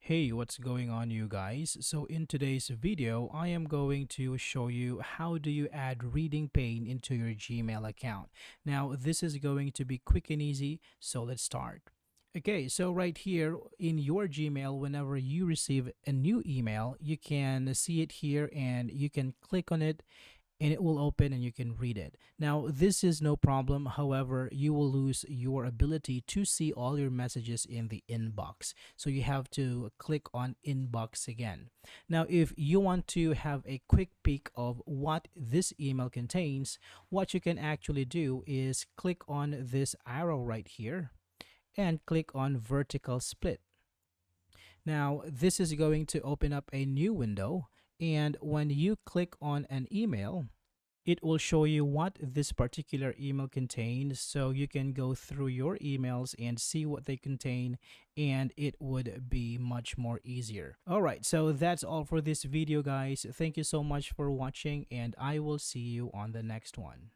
Hey, what's going on you guys? So in today's video, I am going to show you how do you add reading pane into your Gmail account. Now, this is going to be quick and easy, so let's start. Okay, so right here in your Gmail, whenever you receive a new email, you can see it here and you can click on it and it will open and you can read it. Now, this is no problem. However, you will lose your ability to see all your messages in the inbox. So you have to click on inbox again. Now, if you want to have a quick peek of what this email contains, what you can actually do is click on this arrow right here and click on vertical split. Now, this is going to open up a new window. And when you click on an email, it will show you what this particular email contains, so you can go through your emails and see what they contain, and it would be much more easier. All right, so that's all for this video, guys. Thank you so much for watching, and I will see you on the next one.